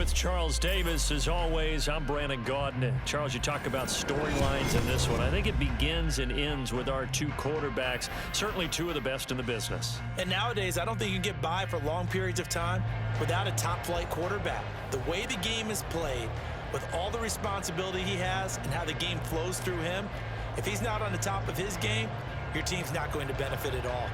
With Charles Davis, as always, I'm Brandon Gaudin. Charles, you talk about storylines in this one. I think it begins and ends with our two quarterbacks, certainly two of the best in the business. And nowadays, I don't think you can get by for long periods of time without a top-flight quarterback. The way the game is played, with all the responsibility he has and how the game flows through him, if he's not on the top of his game, your team's not going to benefit at all.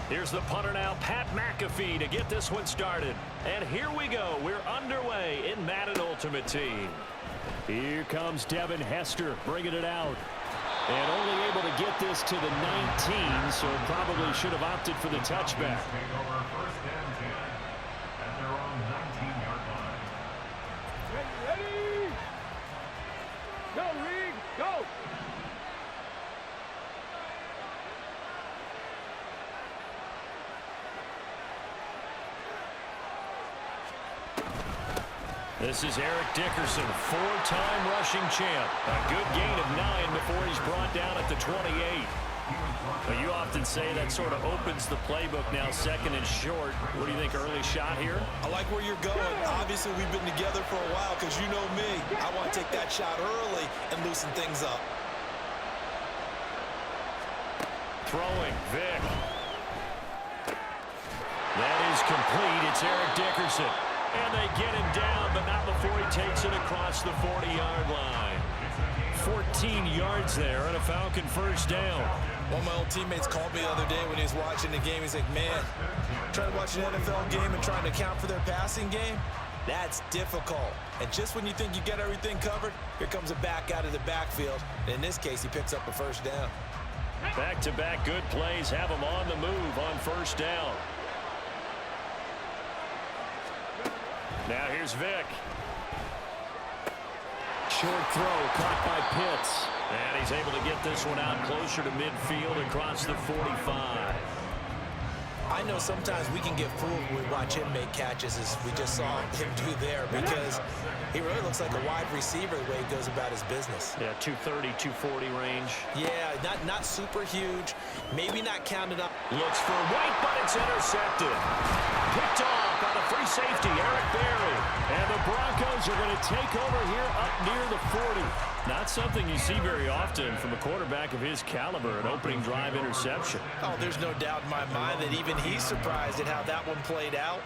Here's the punter now, Pat McAfee, to get this one started. And here we go. We're underway in Madden Ultimate Team. Here comes Devin Hester bringing it out. And only able to get this to the 19, so probably should have opted for the touchback. Ready? Go, Reed, go! This is Eric Dickerson, four-time rushing champ. A good gain of 9 before he's brought down at the 28. Well, you often say that sort of opens the playbook now, second and short. What do you think, early shot here? I like where you're going. Obviously, we've been together for a while because you know me. I want to take that shot early and loosen things up. Throwing, Vic. That is complete. It's Eric Dickerson. And they get him down, but not before he takes it across the 40-yard line. 14 yards there and a Falcon first down. One of my old teammates called me the other day when he was watching the game. He's like, man, trying to watch an NFL game and trying to account for their passing game, that's difficult. And just when you think you get everything covered, here comes a back out of the backfield. And in this case, he picks up a first down. Back-to-back good plays have him on the move on first down. Now here's Vic. Short throw caught by Pitts. And he's able to get this one out closer to midfield across the 45. I know sometimes we can get fooled when we watch him make catches, as we just saw him do there, because he really looks like a wide receiver the way he goes about his business. Yeah, 230, 240 range. Yeah, not super huge, maybe not counted up. Looks for White, but it's intercepted. Picked off by the free safety, Eric Berry. And the Broncos are going to take over here up near the 40. Not something you see very often from a quarterback of his caliber, an opening drive interception. Oh, there's no doubt in my mind that even he's surprised at how that one played out.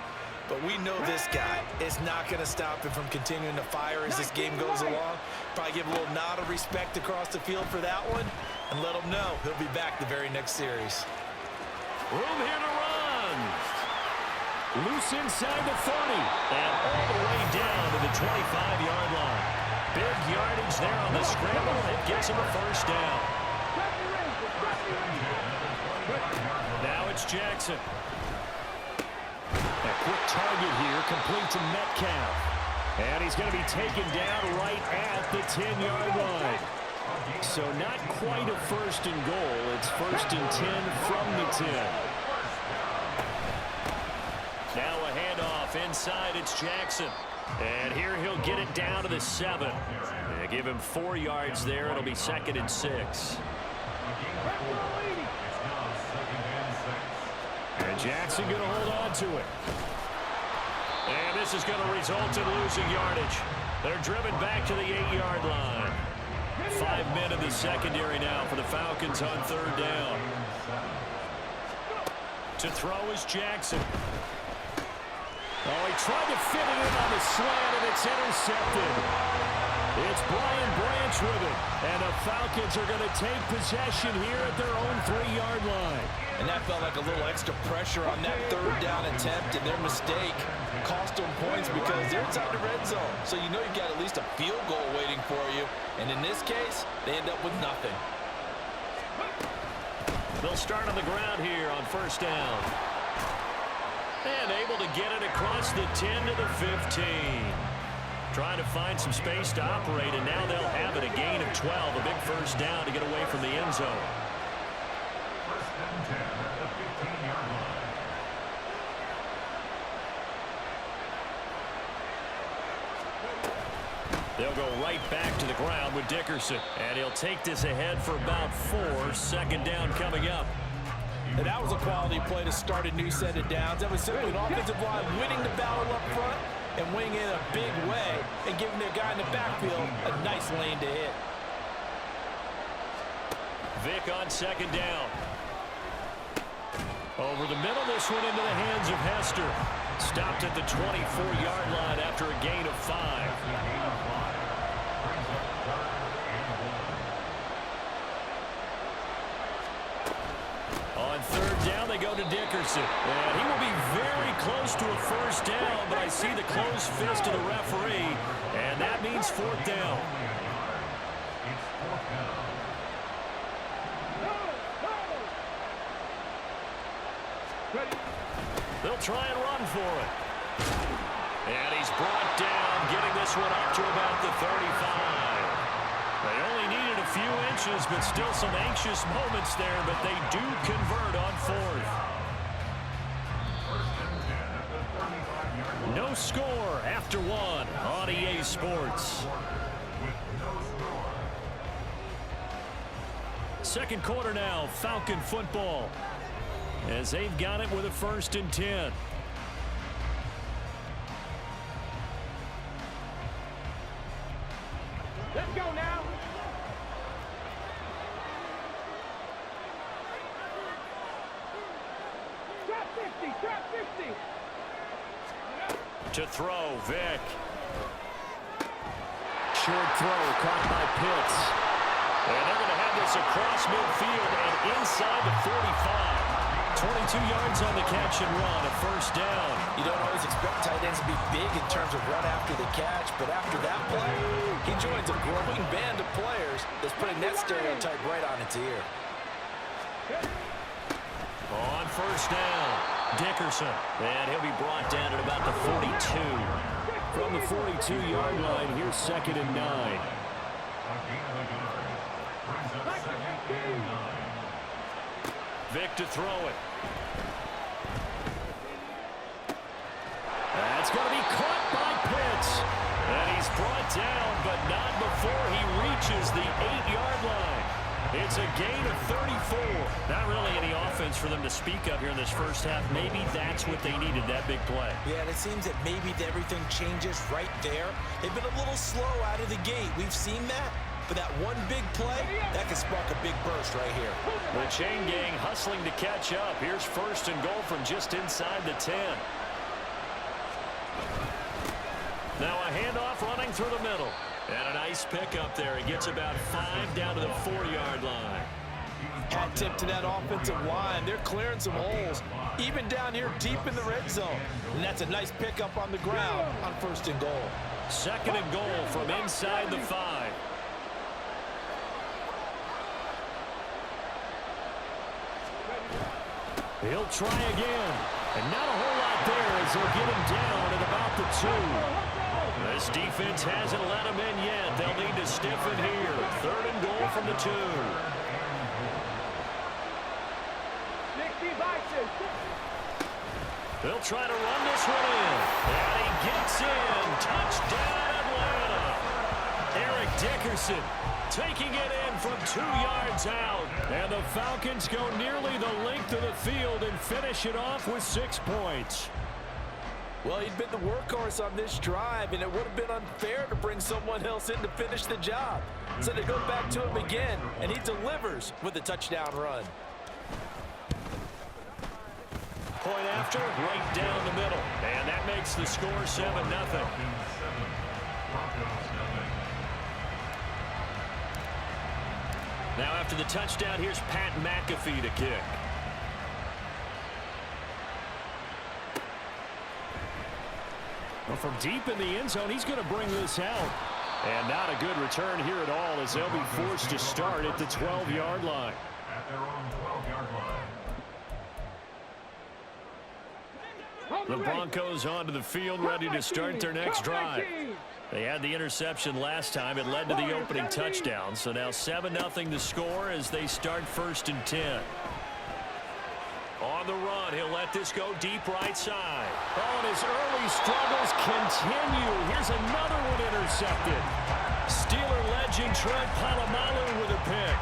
But we know this guy is not going to stop him from continuing to fire as this game goes along. Probably give a little nod of respect across the field for that one and let him know he'll be back the very next series. Room here to run. Loose inside the 30 and all the way down to the 25-yard line. Big yardage there on the scramble. It gets him a first down. Now it's Jackson. A quick target here, complete to Metcalf. And he's going to be taken down right at the 10-yard line. So not quite a first and goal. It's first and 10 from the 10. Now a handoff inside. It's Jackson. And here he'll get it down to the 7. They give him 4 yards there. It'll be second and 6. And Jackson going to hold on to it. And this is going to result in losing yardage. They're driven back to the 8-yard line. 5 men in the secondary now for the Falcons on third down. To throw is Jackson. Oh, he tried to fit it in on the slant, and it's intercepted. It's Brian Branch with it. And the Falcons are going to take possession here at their own 3-yard line. And that felt like a little extra pressure on that third down attempt, and their mistake cost them points because they're inside the red zone. So you know you've got at least a field goal waiting for you. And in this case, they end up with nothing. They'll start on the ground here on first down. And able to get it across the 10 to the 15. Trying to find some space to operate, and now they'll have it. A gain of 12, a big first down to get away from the end zone. First and 10 at the 15-yard line. They'll go right back to the ground with Dickerson. And he'll take this ahead for about 4. Second down coming up. And that was a quality play to start a new set of downs. That was simply an offensive line winning the battle up front and winning in a big way and giving their guy in the backfield a nice lane to hit. Vick on second down. Over the middle, this one into the hands of Hester. Stopped at the 24-yard line after a gain of 5. On third down, they go to Dickerson. And he will be very close to a first down, but I see the closed fist of the referee, and that means fourth down. They'll try and run for it. And he's brought down, getting this one up to about the 35. They only needed a few inches, but still some anxious moments there, but they do convert on fourth. No score after one on EA Sports. Second quarter now, Falcon football, as they've got it with a 1st and 10. Let's go now. Trap 50, trap 50. To throw, Vick. Short throw, caught by Pitts. And they're going to have this across midfield and inside the 45. 22 yards on the catch and run, a first down. You don't always expect tight ends to be big in terms of run after the catch, but after that play, he joins a growing band of players that's putting that stereotype right on its ear. On first down, Dickerson. And he'll be brought down at about the 42. From the 42-yard line, here's 2nd and 9. Vick to throw it. That's going to be caught by Pitts. And he's brought down, but not before he reaches the 8-yard line. It's a gain of 34. Not really any offense for them to speak of here in this first half. Maybe that's what they needed, that big play. Yeah, and it seems that maybe everything changes right there. They've been a little slow out of the gate. We've seen that. But that one big play, that can spark a big burst right here. The chain gang hustling to catch up. Here's 1st and goal from just inside the 10. Now a handoff running through the middle. And a nice pickup there. He gets about 5 down to the 4-yard line. Hat tip to that offensive line. They're clearing some holes, even down here deep in the red zone. And that's a nice pickup on the ground on 1st and goal. 2nd and goal from inside the 5. He'll try again. And not a whole lot there as they'll get him down at about the 2. This defense hasn't let him in yet. They'll need to stiffen here. 3rd and goal from the 2. They'll try to run this one in. And he gets in. Touchdown, Atlanta. Eric Dickerson taking it in from 2 yards out. And the Falcons go nearly the length of the field and finish it off with 6 points. Well, he'd been the workhorse on this drive, and it would have been unfair to bring someone else in to finish the job. So they go back to him again, and he delivers with a touchdown run. Point after, right down the middle. And that makes the score 7-0. Now after the touchdown, here's Pat McAfee to kick. Well, from deep in the end zone, he's going to bring this out. And not a good return here at all as they'll be forced to start at the 12-yard line. At their own 12-yard line. The Broncos onto the field, ready to start their next drive. They had the interception last time. It led to the opening touchdown. So now 7-0 to score as they start 1st and 10. On the run, he'll let this go deep right side. Oh, and his early struggles continue. Here's another one intercepted. Steeler legend Trent Polamalu with a pick.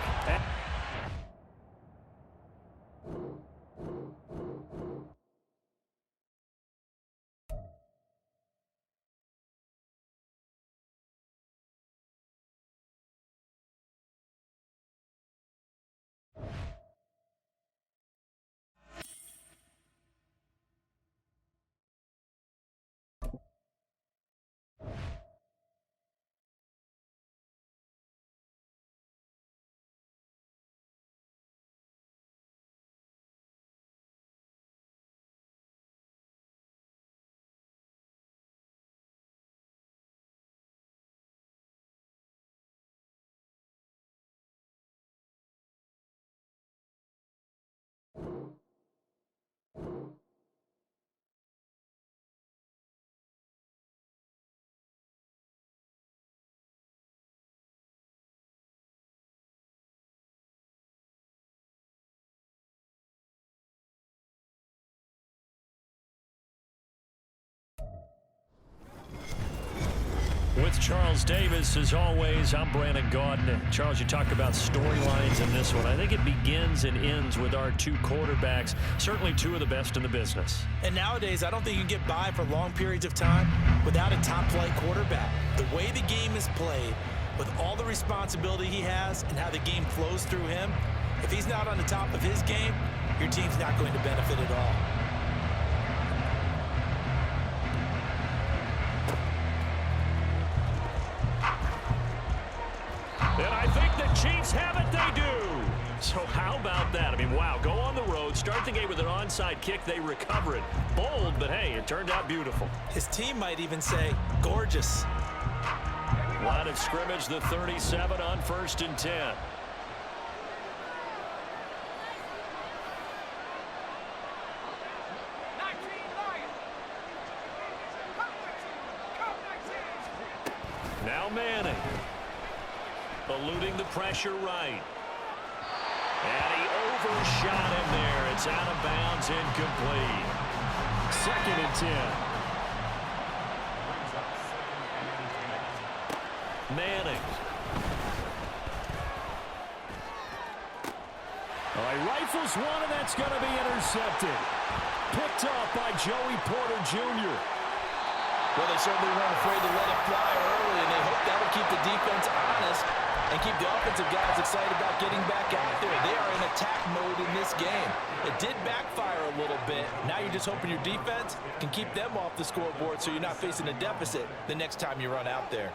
with Charles Davis. As always, I'm Brandon Gaudin. Charles, you talk about storylines in this one. I think it begins and ends with our two quarterbacks, certainly two of the best in the business. And nowadays, I don't think you can get by for long periods of time without a top-flight quarterback. The way the game is played, with all the responsibility he has and how the game flows through him, if he's not on the top of his game, your team's not going to benefit at all. And I think the Chiefs have it. They do. So how about that? I mean, wow, go on the road, start the game with an onside kick. They recover it. Bold, but hey, it turned out beautiful. His team might even say, gorgeous. Line of scrimmage, the 37 on 1st and 10. Now Manning. Eluding the pressure right. And he overshot him there. It's out of bounds, incomplete. 2nd and 10. Manning. Oh, he rifles one, and that's going to be intercepted. Picked off by Joey Porter Jr. Well, they certainly weren't afraid to let it fly early, and they hope that will keep the defense honest and keep the offensive guys excited about getting back out there. They are in attack mode in this game. It did backfire a little bit. Now you're just hoping your defense can keep them off the scoreboard so you're not facing a deficit the next time you run out there.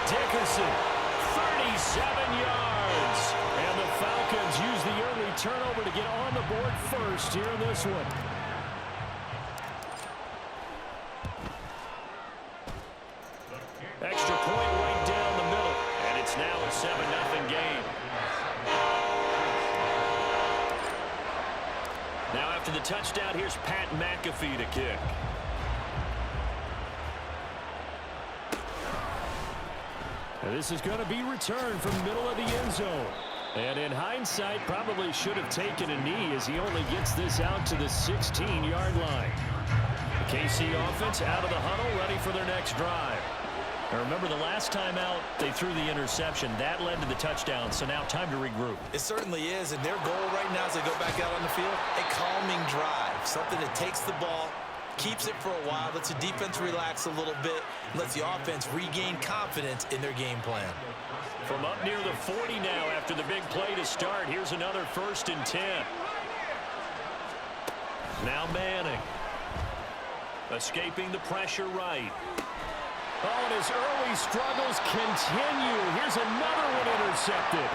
Dickerson, 37 yards. And the Falcons use the early turnover to get on the board first here in this one. Extra point right down the middle. And it's now a 7-0 game. Now after the touchdown, here's Pat McAfee to kick. This is going to be returned from the middle of the end zone. And in hindsight, probably should have taken a knee as he only gets this out to the 16-yard line. The KC offense out of the huddle, ready for their next drive. Now remember, the last time out, they threw the interception. That led to the touchdown, so now time to regroup. It certainly is, and their goal right now as they go back out on the field, a calming drive, something that takes the ball, keeps it for a while, lets the defense relax a little bit, lets the offense regain confidence in their game plan. From up near the 40 now after the big play to start, here's another 1st and 10. Now Manning. Escaping the pressure right. Oh, and his early struggles continue. Here's another one intercepted.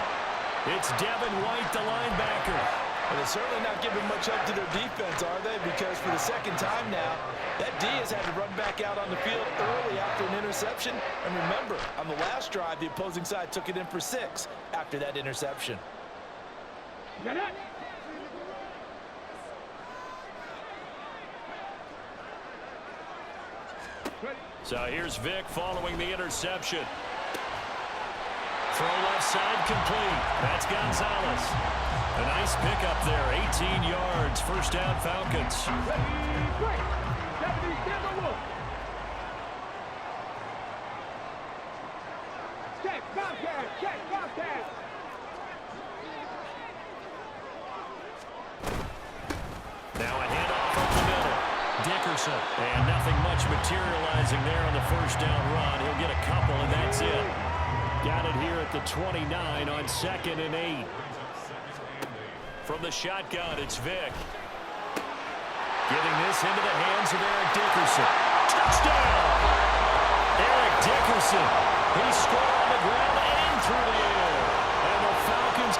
It's Devin White, the linebacker. Well, they're certainly not giving much up to their defense, are they? Because for the second time now, that D has had to run back out on the field early after an interception. And remember, on the last drive, the opposing side took it in for 6 after that interception. Get it. So here's Vic following the interception. Throw left side complete. That's Gonzalez. A nice pickup there, 18 yards, 1st down Falcons. Ready, break. Deputy, stand the wolf. Check, contact. Now a handoff up the middle. Dickerson, and nothing much materializing there on the 1st down run. He'll get a couple, and that's it. Got it here at the 29 on 2nd and 8. From the shotgun, it's Vic. Giving this into the hands of Eric Dickerson. Touchdown! Eric Dickerson. He scored on the ground and through the air. And the Falcons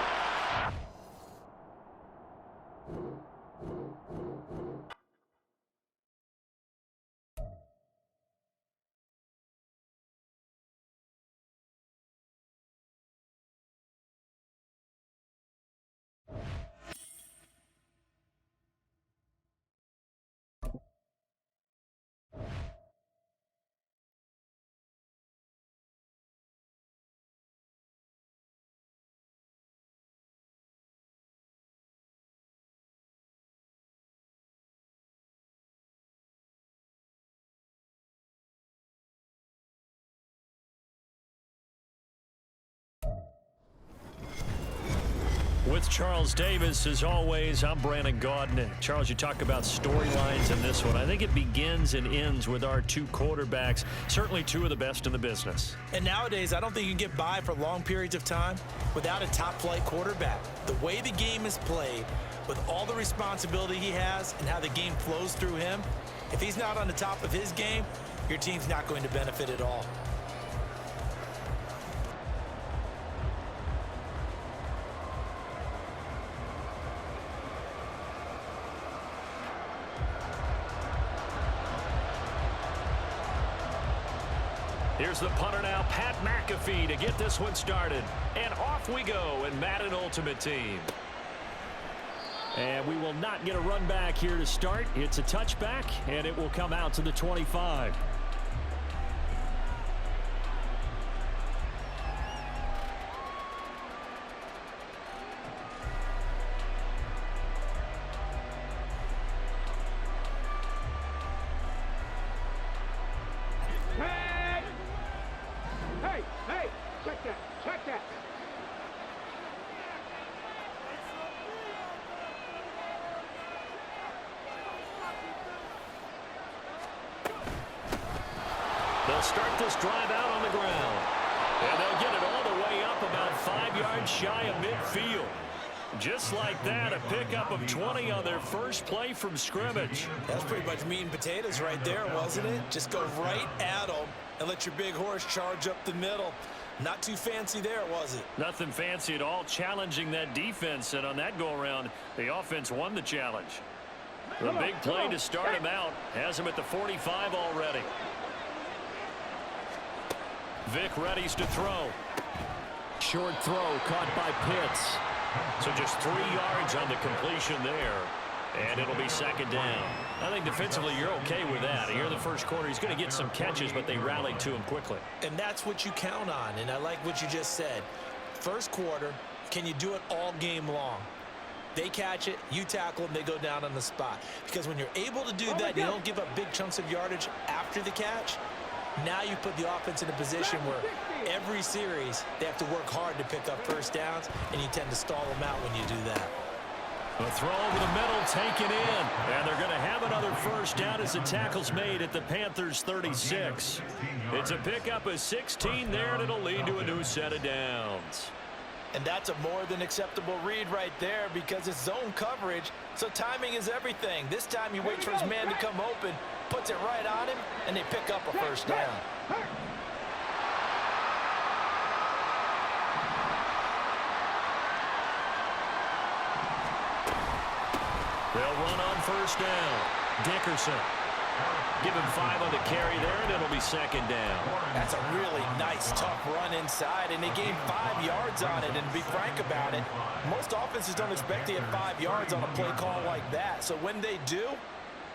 with Charles Davis. As always, I'm Brandon Gaudin. Charles, you talk about storylines in this one. I think it begins and ends with our two quarterbacks, certainly two of the best in the business. And nowadays, I don't think you can get by for long periods of time without a top-flight quarterback. The way the game is played, with all the responsibility he has and how the game flows through him, if he's not on the top of his game, your team's not going to benefit at all. Here's the punter now, Pat McAfee, to get this one started. And off we go in Madden Ultimate Team. And we will not get a run back here to start. It's a touchback, and it will come out to the 25. Hey, check that, check that. They'll start this drive out on the ground. And they'll get it all the way up about 5 yards shy of midfield. Just like that, a pickup of 20 on their first play from scrimmage. That's pretty much meat and potatoes right there, wasn't it? Just go right at them and let your big horse charge up the middle. Not too fancy there, was it? Nothing fancy at all, challenging that defense. And on that go-around, the offense won the challenge. The big play to start him out has him at the 45 already. Vic readies to throw. Short throw caught by Pitts. So just 3 yards on the completion there. And it'll be second down. I think defensively you're okay with that. Here in the first quarter, he's going to get some catches, but they rallied to him quickly. And that's what you count on, and I like what you just said. First quarter, can you do it all game long? They catch it, you tackle them, they go down on the spot. Because when you're able to do that, you don't give up big chunks of yardage after the catch. Now you put the offense in a position where every series they have to work hard to pick up first downs, and you tend to stall them out when you do that. A throw over the middle taken in. And they're going to have another first down as the tackle's made at the Panthers' 36. It's a pickup of 16 there, and it'll lead to a new set of downs. And that's a more than acceptable read right there because it's zone coverage, so timing is everything. This time you wait for his man to come open, puts it right on him, and they pick up a first down. They'll run on first down. Dickerson. Give him 5 on the carry there, and it'll be second down. That's a really nice, tough run inside, and they gained 5 yards on it. And to be frank about it, most offenses don't expect to get 5 yards on a play call like that. So when they do,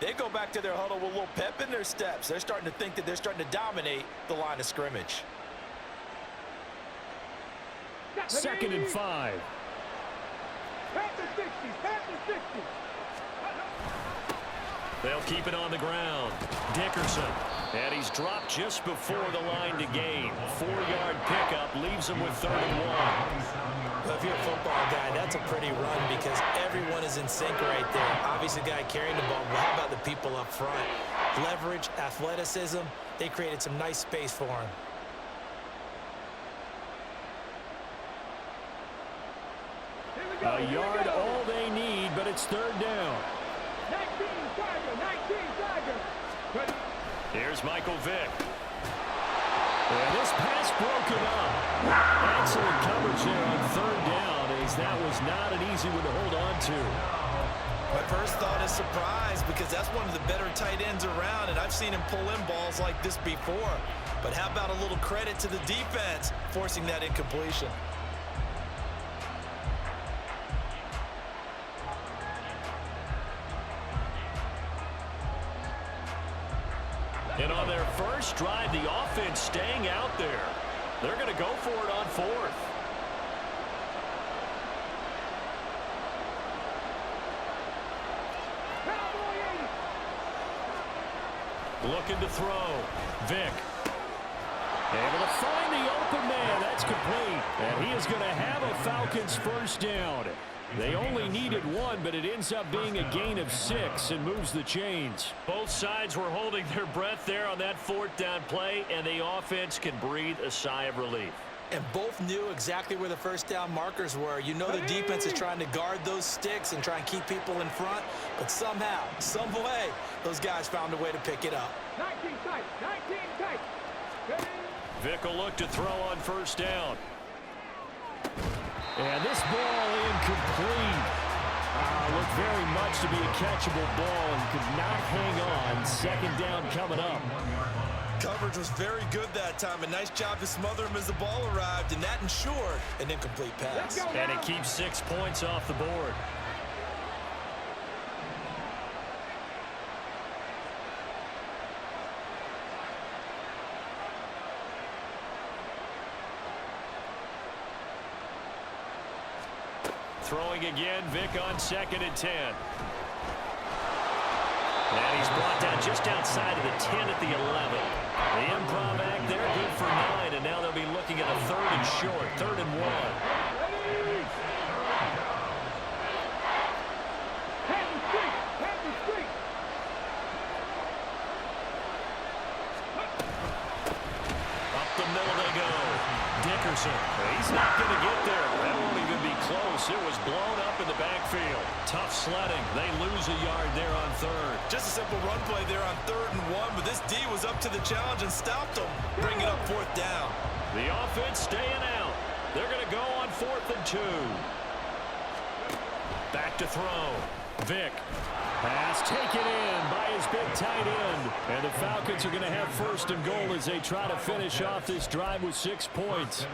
they go back to their huddle with a little pep in their steps. They're starting to think that they're starting to dominate the line of scrimmage. Second and 5. Panther 60, Panther 60. They'll keep it on the ground. Dickerson. And he's dropped just before the line to gain. 4-yard pickup leaves him with 3rd and 1. Well, if you're a football guy, that's a pretty run because everyone is in sync right there. Obviously, the guy carrying the ball, but how about the people up front? Leverage, athleticism, they created some nice space for him. A yard, all they need, but it's 3rd down. 19 Tiger. Here's Michael Vick. And this pass broken up. Excellent coverage there on 3rd down, as that was not an easy one to hold on to. My first thought is surprise because that's one of the better tight ends around, and I've seen him pull in balls like this before. But how about a little credit to the defense forcing that incompletion? And on their first drive, the offense staying out there. They're going to go for it on 4th. Looking to throw. Vic. Able to find the open man. That's complete. And he is going to have a Falcons first down. They only needed one, but it ends up being a gain of 6 and moves the chains. Both sides were holding their breath there on that 4th down play, and the offense can breathe a sigh of relief. And both knew exactly where the first down markers were. You know the defense is trying to guard those sticks and try and keep people in front, but somehow, some way, those guys found a way to pick it up. 19 tight, 19 tight. Ready? Vick will look to throw on 1st down. And this ball incomplete. Looked very much to be a catchable ball and could not hang on. 2nd down coming up. Coverage was very good that time. A nice job to smother him as the ball arrived, and that ensured an incomplete pass. And it keeps 6 points off the board. Throwing again, Vick on 2nd and 10. And he's brought down just outside of the 10 at the 11. The improv act there, good for 9, and now they'll be looking at a 3rd and short, 3rd and 1. Ready? Panther streak, Panther streak. Up the middle they go. Dickerson. He's not going to get there. That won't even be close. It was blown up in the backfield. Tough sledding. They lose a yard there on 3rd. Just a simple run play there on 3rd and 1, but this D was up to the challenge and stopped them, bringing up 4th down. The offense staying out. They're going to go on 4th and 2. Back to throw. Vick. Pass taken in by his big tight end. And the Falcons are going to have 1st and goal as they try to finish off this drive with 6 points.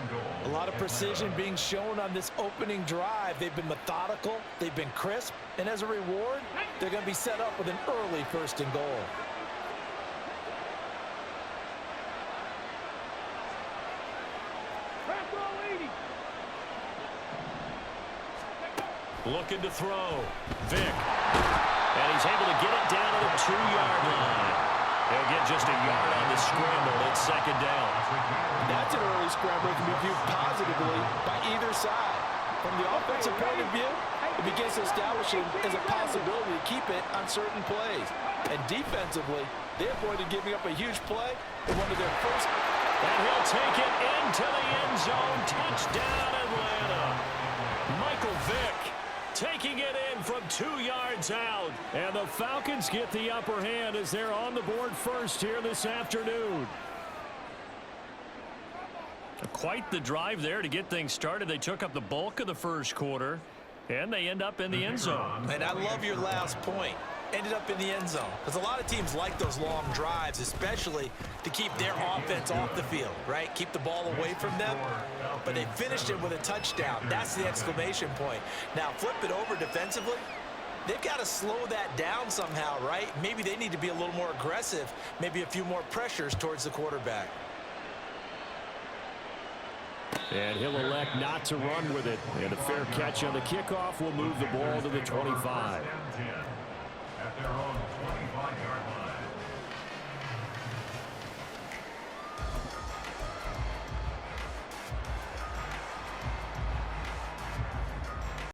A lot of precision being shown on this opening drive. They've been methodical. They've been crisp. And as a reward, they're going to be set up with an early 1st and goal. Pass all 80. Looking to throw. Vick. And he's able to get it down to the 2-yard line. He'll get just a yard on the scramble at 2nd down. That's an early scramble that can be viewed positively by either side. From the offensive point of view, it begins to establish it as a possibility to keep it on certain plays. And defensively, they avoided giving up a huge play in one of their first. And he'll take it into the end zone. Touchdown, Atlanta. Michael Vick taking it in from 2 yards out. And the Falcons get the upper hand as they're on the board first here this afternoon. Quite the drive there to get things started. They took up the bulk of the 1st quarter, and they end up in the end zone. And I love your last point. Ended up in the end zone. Because a lot of teams like those long drives, especially to keep their offense off the field, right? Keep the ball away from them. But they finished it with a touchdown. That's the exclamation point. Now, flip it over defensively. They've got to slow that down somehow, right? Maybe they need to be a little more aggressive. Maybe a few more pressures towards the quarterback. And he'll elect not to run with it. And a fair catch on the kickoff will move the ball to the 25. At their own 25-yard line.